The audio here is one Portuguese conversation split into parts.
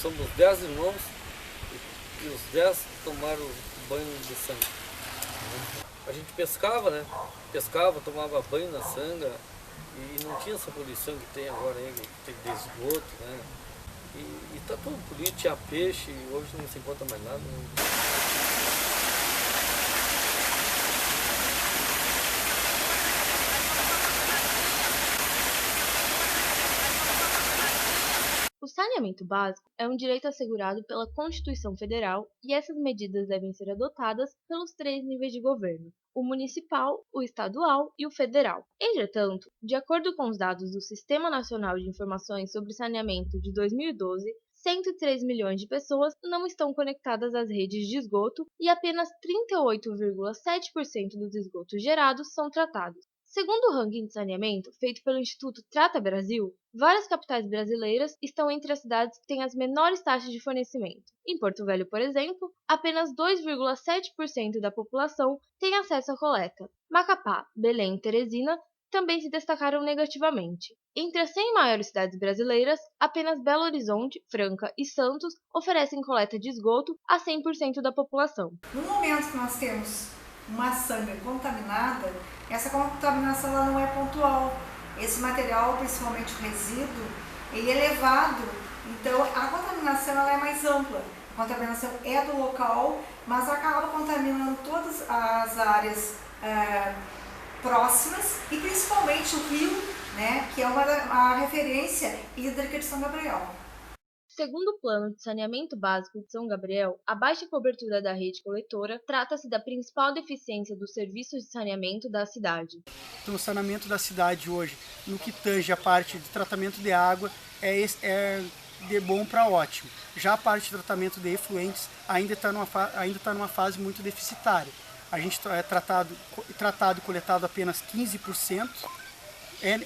somos 10 irmãos e os 10 tomaram banho de sangue. A gente pescava, né? Pescava, tomava banho na sanga e não tinha essa poluição que tem agora aí, que tem de esgoto, né? E tá tudo poluído, tinha peixe, hoje não se encontra mais nada. Né? O saneamento básico é um direito assegurado pela Constituição Federal e essas medidas devem ser adotadas pelos 3 níveis de governo: o municipal, o estadual e o federal. Entretanto, de acordo com os dados do Sistema Nacional de Informações sobre Saneamento de 2012, 103 milhões de pessoas não estão conectadas às redes de esgoto e apenas 38,7% dos esgotos gerados são tratados. Segundo o ranking de saneamento feito pelo Instituto Trata Brasil, várias capitais brasileiras estão entre as cidades que têm as menores taxas de fornecimento. Em Porto Velho, por exemplo, apenas 2,7% da população tem acesso à coleta. Macapá, Belém e Teresina também se destacaram negativamente. Entre as 100 maiores cidades brasileiras, apenas Belo Horizonte, Franca e Santos oferecem coleta de esgoto a 100% da população. No momento que nós temos uma sanga contaminada, essa contaminação ela não é pontual. Esse material, principalmente o resíduo, ele é levado, então a contaminação ela é mais ampla. A contaminação é do local, mas acaba contaminando todas as áreas próximas e principalmente o rio, né, que é a referência hídrica de São Gabriel. Segundo o Plano de Saneamento Básico de São Gabriel, a baixa cobertura da rede coletora trata-se da principal deficiência dos serviços de saneamento da cidade. Então, o saneamento da cidade hoje, no que tange a parte de tratamento de água, é de bom para ótimo. Já a parte de tratamento de efluentes ainda está numa fase muito deficitária. A gente é tratado e coletado apenas 15%.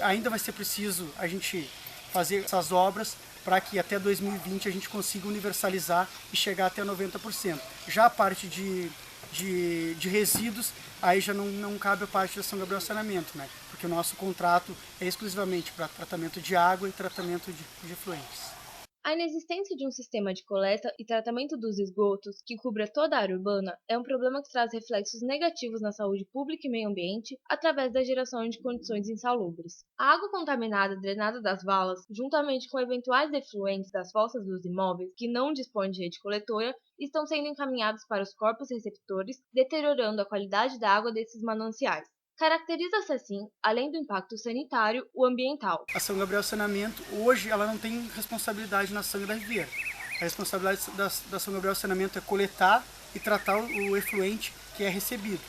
Ainda vai ser preciso a gente fazer essas obras para que até 2020 a gente consiga universalizar e chegar até 90%. Já a parte de resíduos, aí já não cabe a parte da São Gabriel Saneamento, né? Porque o nosso contrato é exclusivamente para tratamento de água e tratamento de efluentes. A inexistência de um sistema de coleta e tratamento dos esgotos que cubra toda a área urbana é um problema que traz reflexos negativos na saúde pública e meio ambiente através da geração de condições insalubres. A água contaminada drenada das valas, juntamente com eventuais efluentes das fossas dos imóveis que não dispõem de rede coletora, estão sendo encaminhados para os corpos receptores, deteriorando a qualidade da água desses mananciais. Caracteriza-se assim, além do impacto sanitário, o ambiental. A São Gabriel Saneamento, hoje, ela não tem responsabilidade na Sanga da Riviera. A responsabilidade da São Gabriel Saneamento é coletar e tratar o efluente que é recebido.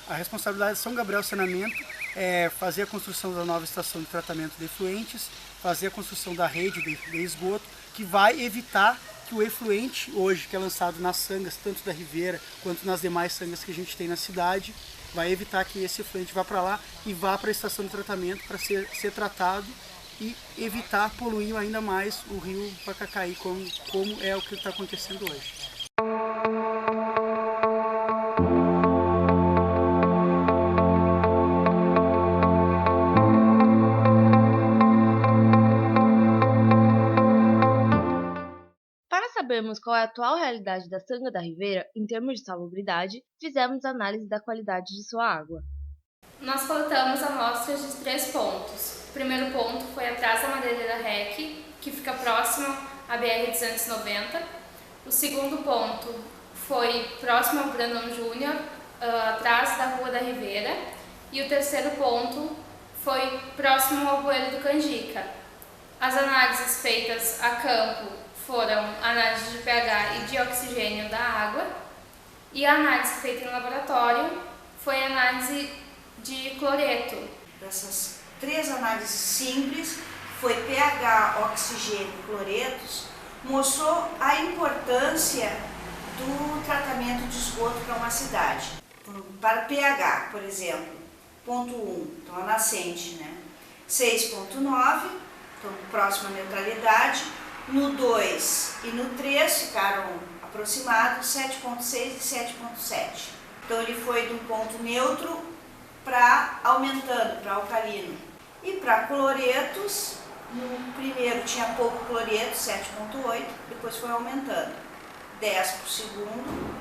A responsabilidade da São Gabriel Saneamento é fazer a construção da nova estação de tratamento de efluentes, fazer a construção da rede de esgoto, que vai evitar que o efluente, hoje, que é lançado nas sangas, tanto da Riviera quanto nas demais sangas que a gente tem na cidade, vai evitar que esse efluente vá para lá e vá para a estação de tratamento para ser tratado e evitar poluir ainda mais o rio Pacacaí, como é o que está acontecendo hoje. Para sabermos qual é a atual realidade da Sanga da Ribeira em termos de salubridade, fizemos análise da qualidade de sua água. Nós coletamos amostras de 3 pontos. O primeiro ponto foi atrás da Madeireira REC, que fica próximo à BR-290. O segundo ponto foi próximo ao Brandão Júnior, atrás da Rua da Ribeira. E o terceiro ponto foi próximo ao Bueiro do Canjica. As análises feitas a campo foram análise de pH e de oxigênio da água, e a análise feita em laboratório foi análise de cloreto. Dessas 3 análises simples, foi pH, oxigênio e cloretos, mostrou a importância do tratamento de esgoto para uma cidade. Para pH, por exemplo, ponto 1, então a nascente, né? 6,9, então próximo à neutralidade. No 2 e no 3 ficaram aproximados 7,6 e 7,7. Então ele foi de um ponto neutro para aumentando, para alcalino. E para cloretos, No primeiro tinha pouco cloreto, 7,8, depois foi aumentando. 10 por segundo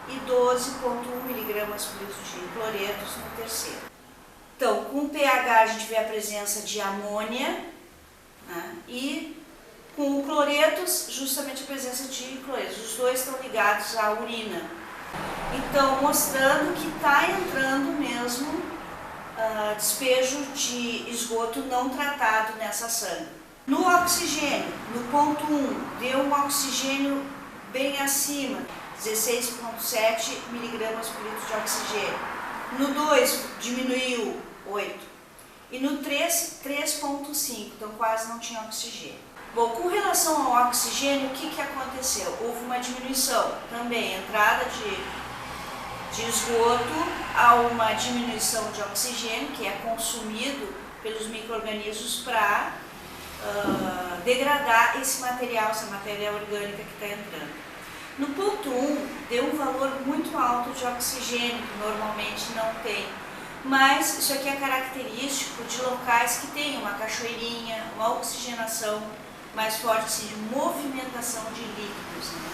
e 12,1 miligramas por litro de cloretos no terceiro. Então, com o pH a gente vê a presença de amônia, né, e com o cloretos, justamente a presença de cloretos. Os dois estão ligados à urina. Então, mostrando que está entrando mesmo despejo de esgoto não tratado nessa sangue. No oxigênio, no ponto 1, deu um oxigênio bem acima, 16,7 miligramas por litro de oxigênio. No 2, diminuiu 8. E no 3, 3,5, então quase não tinha oxigênio. Bom, com relação ao oxigênio, o que aconteceu? Houve uma diminuição também, entrada de esgoto, há uma diminuição de oxigênio que é consumido pelos micro-organismos para degradar esse material, essa matéria orgânica que está entrando. No ponto 1, deu um valor muito alto de oxigênio, que normalmente não tem. Mas isso aqui é característico de locais que tem uma cachoeirinha, uma oxigenação mais forte, assim, de movimentação de líquidos, né?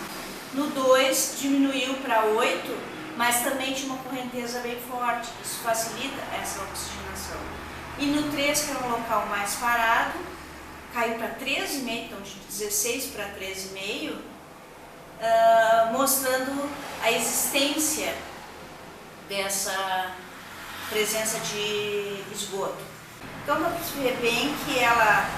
No 2, diminuiu para 8, mas também tinha uma correnteza bem forte, isso facilita essa oxigenação. E no 3, que é um local mais parado, caiu para 13,5, então de 16 para 13,5, mostrando a existência dessa presença de esgoto. Então dá para ver bem que ela,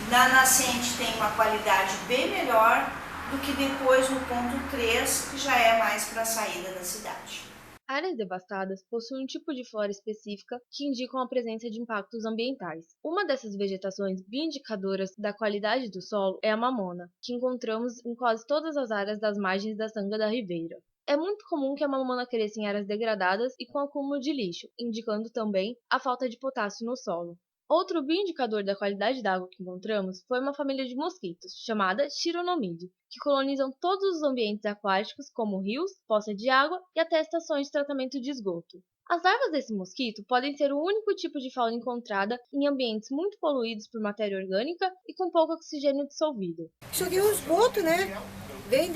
na nascente, tem uma qualidade bem melhor do que depois no ponto 3, que já é mais para a saída da cidade. Áreas devastadas possuem um tipo de flora específica que indicam a presença de impactos ambientais. Uma dessas vegetações bioindicadoras da qualidade do solo é a mamona, que encontramos em quase todas as áreas das margens da Sanga da Ribeira. É muito comum que a mamona cresça em áreas degradadas e com acúmulo de lixo, indicando também a falta de potássio no solo. Outro bioindicador da qualidade da água que encontramos foi uma família de mosquitos, chamada Chironomide, que colonizam todos os ambientes aquáticos, como rios, poças de água e até estações de tratamento de esgoto. As larvas desse mosquito podem ser o único tipo de fauna encontrada em ambientes muito poluídos por matéria orgânica e com pouco oxigênio dissolvido. Isso aqui é um esgoto, né? Vem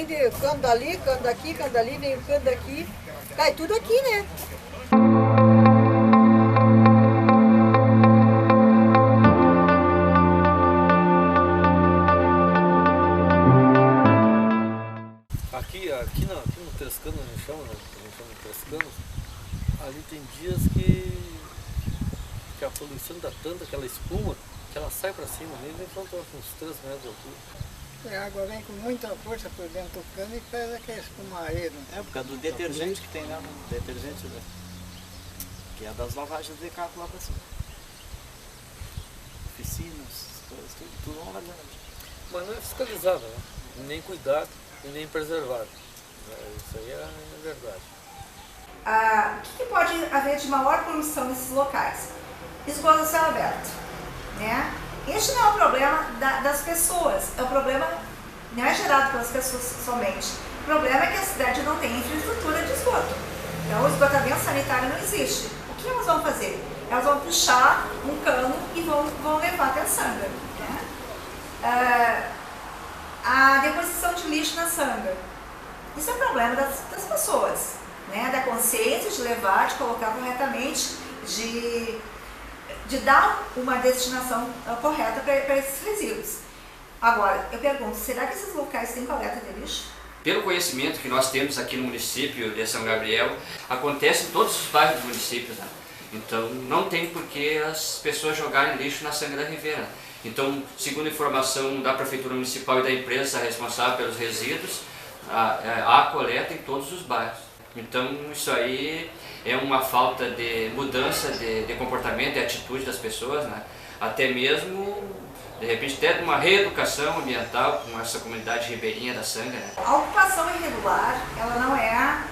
de cano dali, cano daqui, cano dali, vem o cano daqui. Cai tudo aqui, né? Aqui no Três Canos, a gente chama de Três Canos, ali tem dias que a poluição dá tanta, aquela espuma, que ela sai para cima mesmo, então está com uns 3 metros de altura. A água vem com muita força por dentro do cano e faz aquela espumareira. É por causa do detergente que tem lá, no detergente, né? Que é das lavagens de carro lá para cima. Oficinas, coisas, tudo uma lavagem. Mas não é fiscalizado, né? Nem cuidado e nem preservado. Isso aí é verdade. O que pode haver de maior poluição nesses locais? Esgoto a céu aberto, né? Este não é um problema das pessoas, é um problema, não é gerado pelas pessoas somente. O problema é que a cidade não tem infraestrutura de esgoto. Então o esgotamento sanitário não existe. O que elas vão fazer? Elas vão puxar um cano e vão levar até a Sanga, né? A deposição de lixo na Sanga. Isso é um problema das pessoas, né? Da consciência de levar, de colocar corretamente, de dar uma destinação correta para esses resíduos. Agora, eu pergunto, será que esses locais têm coleta de lixo? Pelo conhecimento que nós temos aqui no município de São Gabriel, acontece em todos os bairros do município, né? Então não tem por que as pessoas jogarem lixo na Sanga da Ribeira. Então, segundo informação da Prefeitura Municipal e da empresa responsável pelos resíduos, há coleta em todos os bairros. Então isso aí é uma falta de mudança de comportamento e atitude das pessoas, né? Até mesmo, de repente, até uma reeducação ambiental com essa comunidade ribeirinha da Sanga, né? A ocupação irregular, ela não é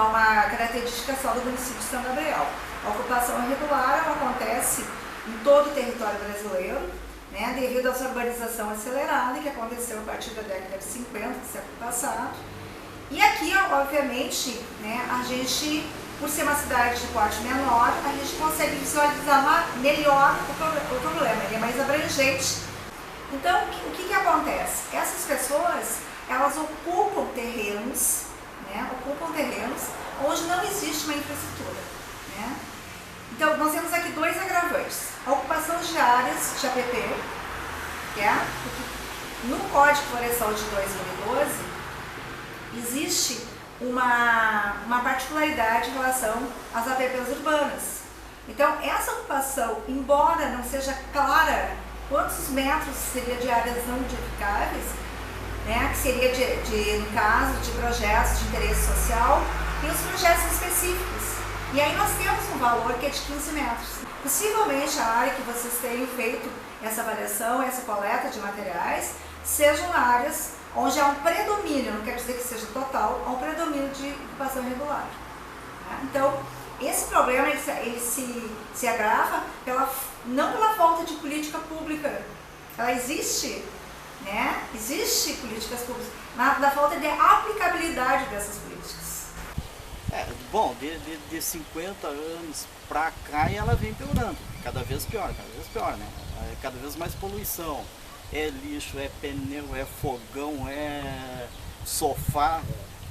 uma característica só do município de São Gabriel. A ocupação irregular, ela acontece em todo o território brasileiro, né, devido à sua urbanização acelerada que aconteceu a partir da década de 50 do século passado. E aqui, obviamente, né, a gente por ser uma cidade de porte menor, a gente consegue visualizar melhor o problema, ele é mais abrangente. Então, o que acontece? Essas pessoas, elas ocupam terrenos, né? Onde não existe uma infraestrutura, né? Então, nós temos aqui dois agravantes. A ocupação de áreas de APP, que é, no Código Florestal de 2012, existe uma particularidade em relação às APPs urbanas. Então, essa ocupação, embora não seja clara quantos metros seria de áreas não edificáveis, né, que seria no caso de projetos de interesse social, tem os projetos específicos. E aí nós temos um valor que é de 15 metros. Possivelmente a área que vocês tenham feito essa avaliação, essa coleta de materiais, sejam áreas onde há um predomínio, não quer dizer que seja total, há um predomínio de ocupação irregular. Tá? Então, esse problema ele se agrava não pela falta de política pública. Ela existe, né? Existe políticas públicas, mas da falta de aplicabilidade dessas políticas. Bom, de 50 anos pra cá ela vem piorando, cada vez pior, né? Cada vez mais poluição. É lixo, é pneu, é fogão, é sofá,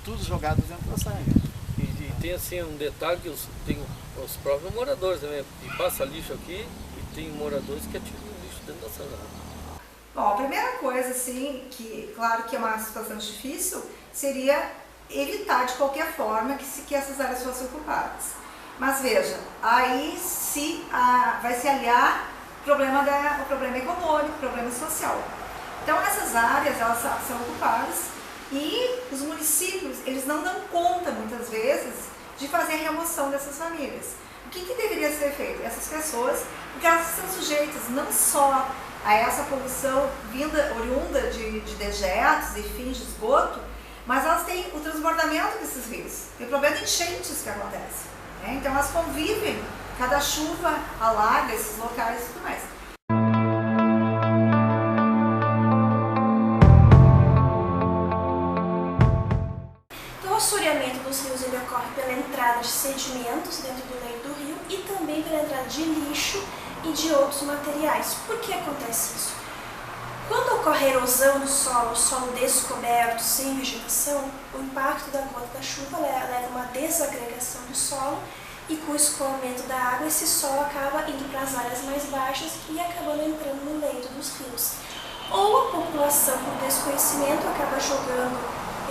tudo jogado dentro da Sanga. E tem assim um detalhe que tem os próprios moradores também, que passa lixo aqui e tem moradores que atiram lixo dentro da Sanga. Bom, a primeira coisa, assim, que claro que é uma situação difícil, seria evitar de qualquer forma que essas áreas fossem ocupadas. Mas veja, aí vai se aliar o problema econômico, o problema social. Então essas áreas elas são ocupadas e os municípios eles não dão conta muitas vezes de fazer a remoção dessas famílias. O que deveria ser feito? Essas pessoas, porque elas estão sujeitas não só a essa poluição oriunda de dejetos e fins de esgoto, mas elas têm o transbordamento desses rios, tem o problema de enchentes que acontece, né? Então elas convivem, cada chuva alaga esses locais e tudo mais. Então o assoreamento dos rios ele ocorre pela entrada de sedimentos dentro do leito do rio e também pela entrada de lixo e de outros materiais. Por que acontece isso? Quando ocorre erosão do solo, o solo descoberto, sem vegetação, o impacto da gota da chuva leva a uma desagregação do solo e com o escoamento da água, esse solo acaba indo para as áreas mais baixas e acabando entrando no leito dos rios. Ou a população, por desconhecimento, acaba jogando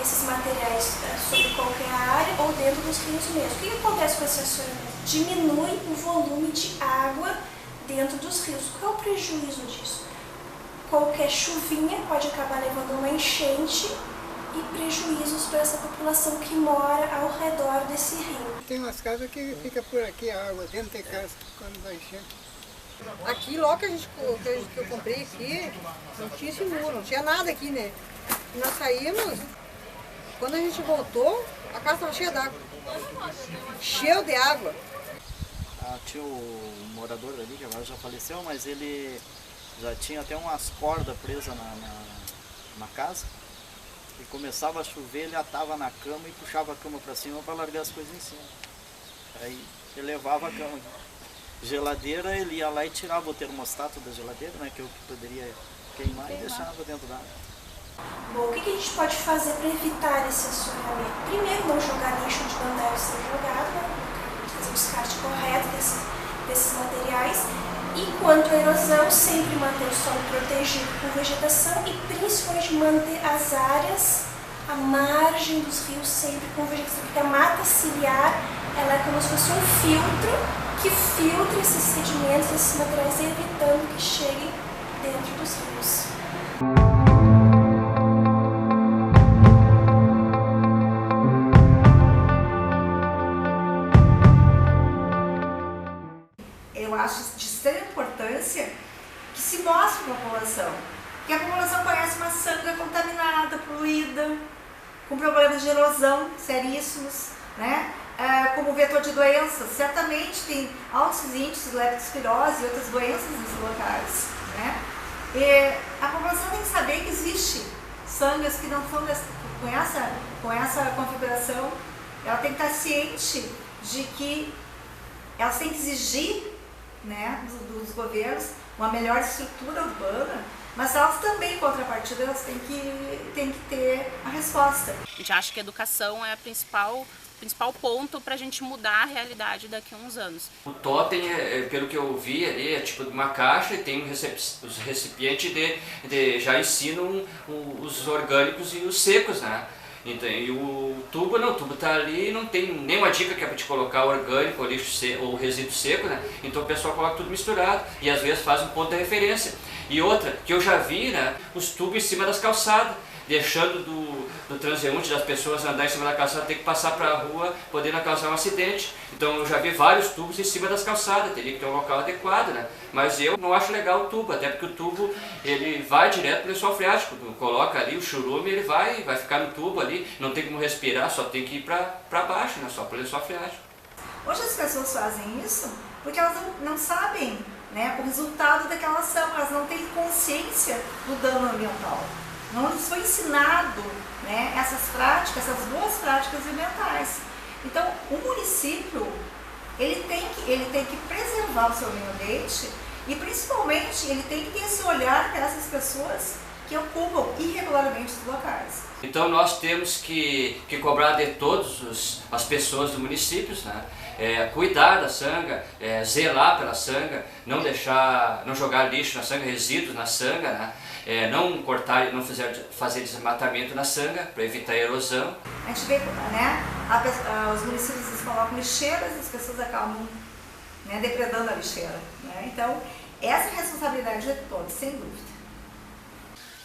esses materiais sobre qualquer área ou dentro dos rios mesmo. O que acontece com esse assoreamento? Diminui o volume de água dentro dos rios. Qual é o prejuízo disso? Qualquer chuvinha pode acabar levando uma enchente e prejuízos para essa população que mora ao redor desse rio. Tem umas casas que fica por aqui a água dentro de casa quando vai enchendo. Aqui logo que eu comprei aqui, não tinha esse muro, não tinha nada aqui, né? E nós saímos, quando a gente voltou, a casa estava cheia d'água. Cheio de água. Tinha um morador ali que agora já faleceu, mas ele já tinha até umas cordas presas na casa. E começava a chover, ele atava na cama e puxava a cama para cima para largar as coisas em cima. Aí ele levava a cama. Geladeira, ele ia lá e tirava o termostato da geladeira, né, que é o que poderia queimar, e deixava dentro da água. Bom, o que a gente pode fazer para evitar esse assoreamento? Primeiro, não jogar lixo onde não deve ser jogado, né? Fazer o descarte correto desses materiais. E quanto à erosão, sempre manter o solo protegido com vegetação e principalmente manter as áreas à margem dos rios sempre com vegetação, porque a mata ciliar ela é como se fosse um filtro que filtra esses sedimentos, esses materiais, evitando que cheguem dentro dos rios. Eu acho de extrema importância que se mostre para a população, que a população conhece uma Sanga contaminada, poluída, com problemas de erosão seríssimos, né? Como vetor de doenças. Certamente tem altos índices de leptospirose e outras doenças nesses locais, né? E a população tem que saber que existe sangas que não são com essa configuração. Ela tem que estar ciente de que elas têm que exigir, né, dos governos uma melhor estrutura urbana, mas elas também, em contrapartida, elas têm que ter a resposta. A gente acha que a educação é o principal ponto para a gente mudar a realidade daqui a uns anos. O totem, pelo que eu vi ali, é tipo de uma caixa e tem os recipientes já ensinam os orgânicos e os secos, né? Então, e o tubo não, o tubo está ali e não tem nenhuma dica que é para te colocar orgânico ou lixo seco, ou resíduo seco, né? Então o pessoal coloca tudo misturado e às vezes faz um ponto de referência. E outra, que eu já vi, né, os tubos em cima das calçadas, deixando do transeunte, das pessoas andar em cima da calçada, ter que passar para a rua, podendo causar um acidente. Então eu já vi vários tubos em cima das calçadas, teria que ter um local adequado, né? Mas eu não acho legal o tubo, até porque o tubo ele vai direto para o lençol freático, coloca ali o churume, ele vai ficar no tubo ali, não tem como respirar, só tem que ir para baixo, né? Só para o lençol freático. Hoje as pessoas fazem isso porque elas não sabem, né, o resultado daquela ação, elas não têm consciência do dano ambiental. Não lhes foi ensinado, né, essas práticas, essas boas práticas ambientais. Então, o município ele tem que preservar o seu meio ambiente e, principalmente, ele tem que ter esse olhar para essas pessoas que ocupam irregularmente os locais. Então, nós temos que cobrar de todas as pessoas do município, né? Cuidar da sanga, zelar pela sanga, não jogar lixo na sanga, resíduos na sanga, né? Não cortar e não fazer desmatamento na sanga para evitar a erosão. A gente vê, né, os municípios colocam lixeiras e as pessoas acabam, né, depredando a lixeira, né? Então, essa responsabilidade é de todos, sem dúvida.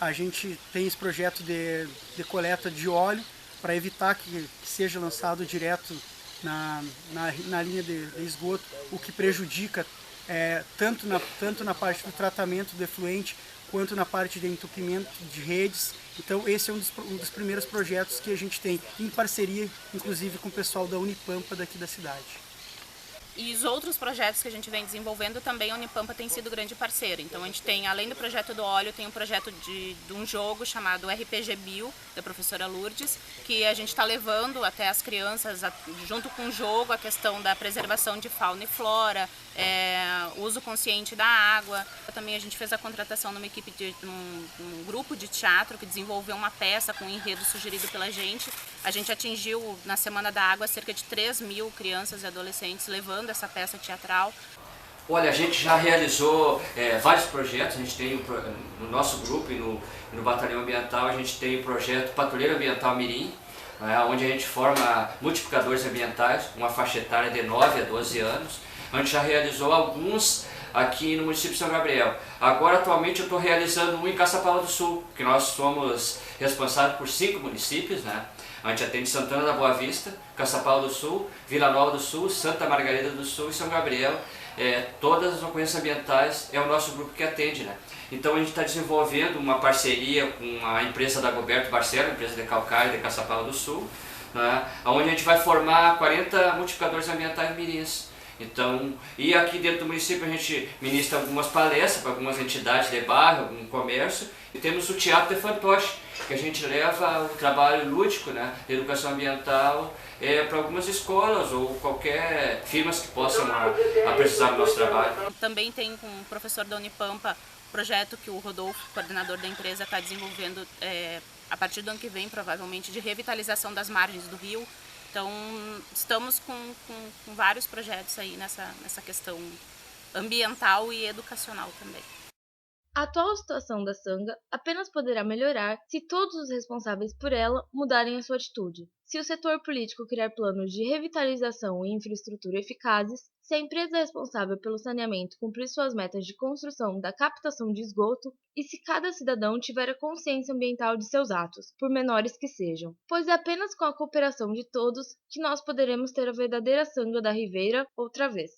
A gente tem esse projeto de coleta de óleo para evitar que seja lançado direto na linha de esgoto, o que prejudica tanto na parte do tratamento do efluente quanto na parte de entupimento de redes. Então esse é um dos primeiros projetos que a gente tem, em parceria inclusive com o pessoal da Unipampa daqui da cidade. E os outros projetos que a gente vem desenvolvendo também a Unipampa tem sido grande parceira. Então a gente tem, além do projeto do óleo, tem um projeto de um jogo chamado RPG Bio, da professora Lourdes, que a gente está levando até as crianças, junto com o jogo, a questão da preservação de fauna e flora, uso consciente da água. Também a gente fez a contratação numa equipe um grupo de teatro que desenvolveu uma peça com um enredo sugerido pela gente. A gente atingiu, na Semana da Água, cerca de 3.000 crianças e adolescentes levando essa peça teatral. Olha, a gente já realizou vários projetos, a gente tem no nosso grupo e no Batalhão Ambiental, a gente tem o projeto Patrulheiro Ambiental Mirim, onde a gente forma multiplicadores ambientais, uma faixa etária de 9 a 12 anos. A gente já realizou alguns aqui no município de São Gabriel. Agora, atualmente, eu estou realizando um em Caçapava do Sul, que nós somos responsáveis por 5 municípios, né? A gente atende Santana da Boa Vista, Caçapava do Sul, Vila Nova do Sul, Santa Margarida do Sul e São Gabriel. Todas as ocorrências ambientais é o nosso grupo que atende, né? Então a gente está desenvolvendo uma parceria com a empresa da Goberto Barcelo, empresa de calcário de Caçapava do Sul, né? Onde a gente vai formar 40 multiplicadores ambientais mirins. Então, e aqui dentro do município a gente ministra algumas palestras para algumas entidades de bairro, algum comércio, e temos o Teatro de Fantoche, que a gente leva o trabalho lúdico, né, de educação ambiental para algumas escolas ou qualquer firmas que possam precisar do nosso trabalho. Também tem com o professor da Unipampa um projeto que o Rodolfo, coordenador da empresa, está desenvolvendo a partir do ano que vem, provavelmente, de revitalização das margens do rio. Então, estamos com vários projetos aí nessa questão ambiental e educacional também. A atual situação da Sanga apenas poderá melhorar se todos os responsáveis por ela mudarem a sua atitude. Se o setor político criar planos de revitalização e infraestrutura eficazes, se a empresa responsável pelo saneamento cumprir suas metas de construção da captação de esgoto e se cada cidadão tiver a consciência ambiental de seus atos, por menores que sejam. Pois é apenas com a cooperação de todos que nós poderemos ter a verdadeira Sanga da Ribeira outra vez.